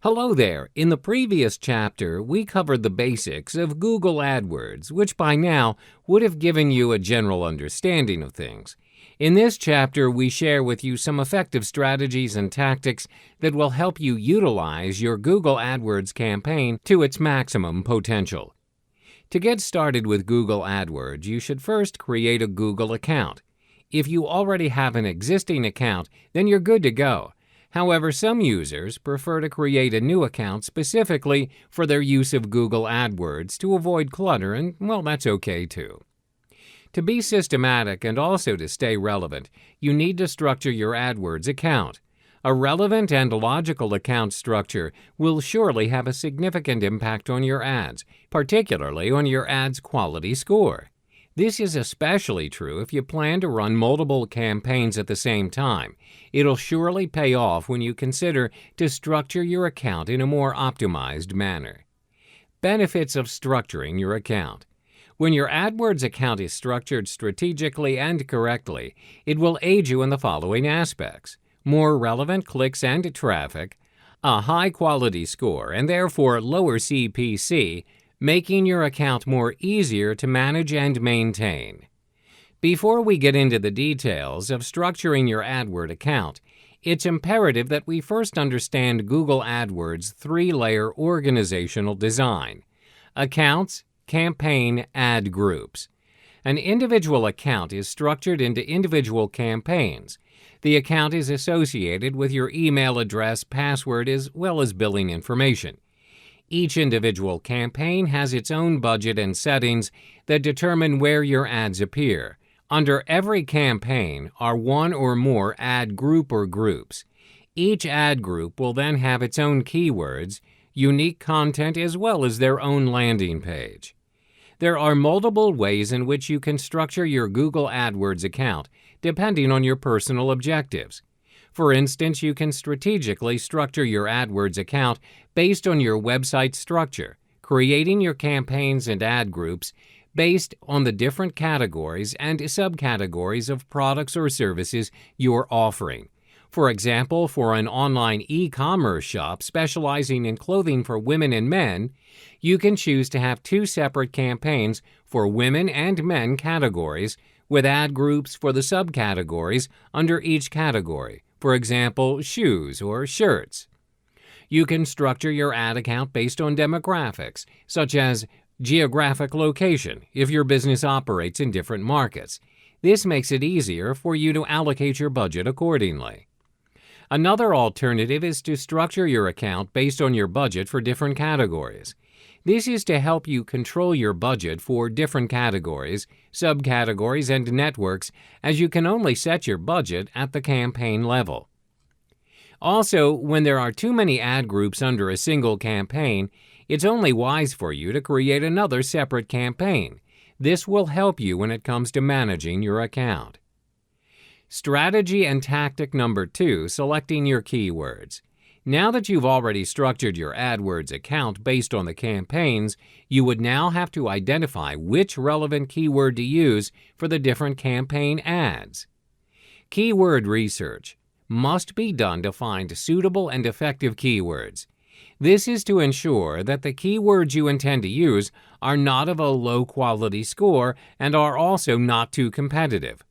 Hello there. In the previous chapter, we covered the basics of Google AdWords, which by now would have given you a general understanding of things. In this chapter, we share with you some effective strategies and tactics that will help you utilize your Google AdWords campaign to its maximum potential. To get started with Google AdWords, you should first create a Google account. If you already have an existing account, then you're good to go. However, some users prefer to create a new account specifically for their use of Google AdWords to avoid clutter, and, well, that's okay too. To be systematic and also to stay relevant, you need to structure your AdWords account. A relevant and logical account structure will surely have a significant impact on your ads, particularly on your ads' quality score. This is especially true if you plan to run multiple campaigns at the same time. It'll surely pay off when you consider to structure your account in a more optimized manner. Benefits of structuring your account. When your AdWords account is structured strategically and correctly, it will aid you in the following aspects: more relevant clicks and traffic, a high-quality score and therefore lower CPC, making your account more easier to manage and maintain. Before we get into the details of structuring your AdWords account, it's imperative that we first understand Google AdWords' three-layer organizational design: accounts, campaign, ad groups. An individual account is structured into individual campaigns. The account is associated with your email address, password, as well as billing information. Each individual campaign has its own budget and settings that determine where your ads appear. Under every campaign are one or more ad group or groups. Each ad group will then have its own keywords, unique content, as well as their own landing page. There are multiple ways in which you can structure your Google AdWords account, depending on your personal objectives. For instance, you can strategically structure your AdWords account based on your website structure, creating your campaigns and ad groups based on the different categories and subcategories of products or services you're offering. For example, for an online e-commerce shop specializing in clothing for women and men, you can choose to have two separate campaigns for women and men categories with ad groups for the subcategories under each category. For example, shoes or shirts. You can structure your ad account based on demographics, such as geographic location, if your business operates in different markets. This makes it easier for you to allocate your budget accordingly. Another alternative is to structure your account based on your budget for different categories. This is to help you control your budget for different categories, subcategories, and networks, as you can only set your budget at the campaign level. Also, when there are too many ad groups under a single campaign, it's only wise for you to create another separate campaign. This will help you when it comes to managing your account. Strategy and tactic number 2, selecting your keywords. Now that you've already structured your AdWords account based on the campaigns, you would now have to identify which relevant keyword to use for the different campaign ads. Keyword research must be done to find suitable and effective keywords. This is to ensure that the keywords you intend to use are not of a low-quality score and are also not too competitive.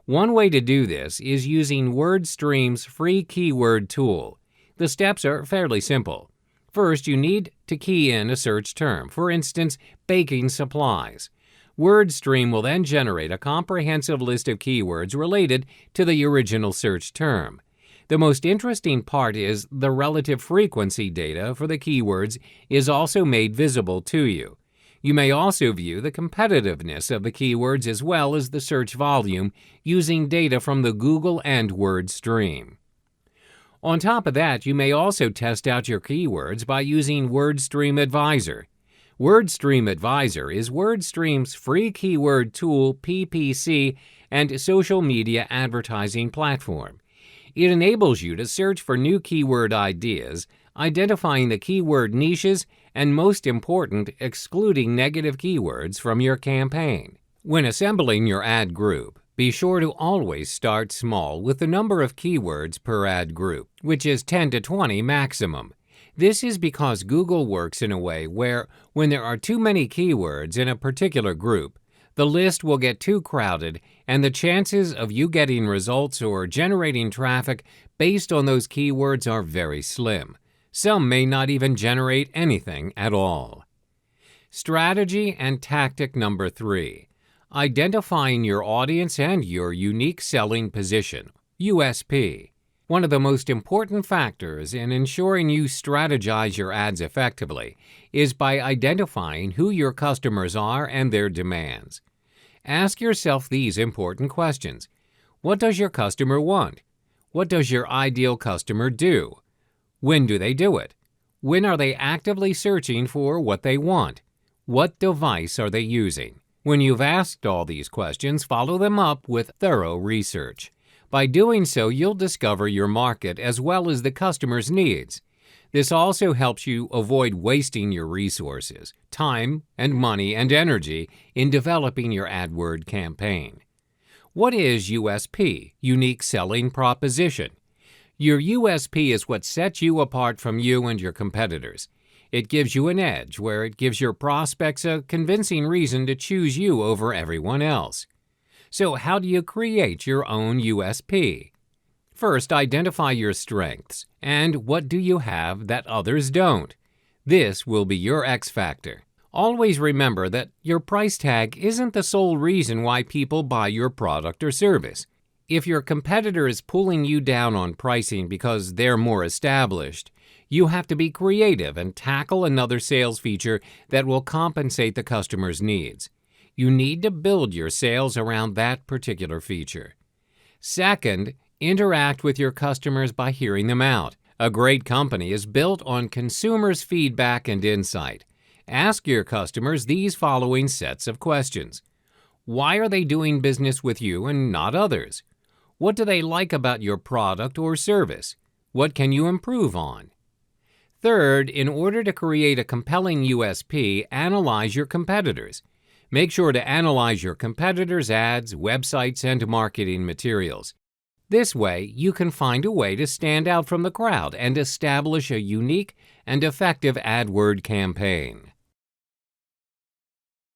One way to do this is using WordStream's free keyword tool. The steps are fairly simple. First, you need to key in a search term, for instance, baking supplies. WordStream will then generate a comprehensive list of keywords related to the original search term. The most interesting part is the relative frequency data for the keywords is also made visible to you. You may also view the competitiveness of the keywords as well as the search volume using data from the Google and WordStream. On top of that, you may also test out your keywords by using WordStream Advisor. WordStream Advisor is WordStream's free keyword tool, PPC, and social media advertising platform. It enables you to search for new keyword ideas, identifying the keyword niches, and most important, excluding negative keywords from your campaign. When assembling your ad group, be sure to always start small with the number of keywords per ad group, which is 10 to 20 maximum. This is because Google works in a way where, when there are too many keywords in a particular group, the list will get too crowded, and the chances of you getting results or generating traffic based on those keywords are very slim. Some may not even generate anything at all. Strategy and tactic number 3. Identifying your audience and your unique selling position, USP. One of the most important factors in ensuring you strategize your ads effectively is by identifying who your customers are and their demands. Ask yourself these important questions. What does your customer want? What does your ideal customer do? When do they do it? When are they actively searching for what they want? What device are they using? When you've asked all these questions, follow them up with thorough research. By doing so, you'll discover your market as well as the customer's needs. This also helps you avoid wasting your resources, time and money and energy in developing your AdWord campaign. What is USP, Unique Selling Proposition? Your USP is what sets you apart from you and your competitors. It gives you an edge where it gives your prospects a convincing reason to choose you over everyone else. So how do you create your own USP? First, identify your strengths and what do you have that others don't. This will be your X factor. Always remember that your price tag isn't the sole reason why people buy your product or service. If your competitor is pulling you down on pricing because they're more established, you have to be creative and tackle another sales feature that will compensate the customer's needs. You need to build your sales around that particular feature. Second, interact with your customers by hearing them out. A great company is built on consumers' feedback and insight. Ask your customers these following sets of questions. Why are they doing business with you and not others? What do they like about your product or service? What can you improve on? Third, in order to create a compelling USP, analyze your competitors. Make sure to analyze your competitors' ads, websites, and marketing materials. This way, you can find a way to stand out from the crowd and establish a unique and effective AdWord campaign.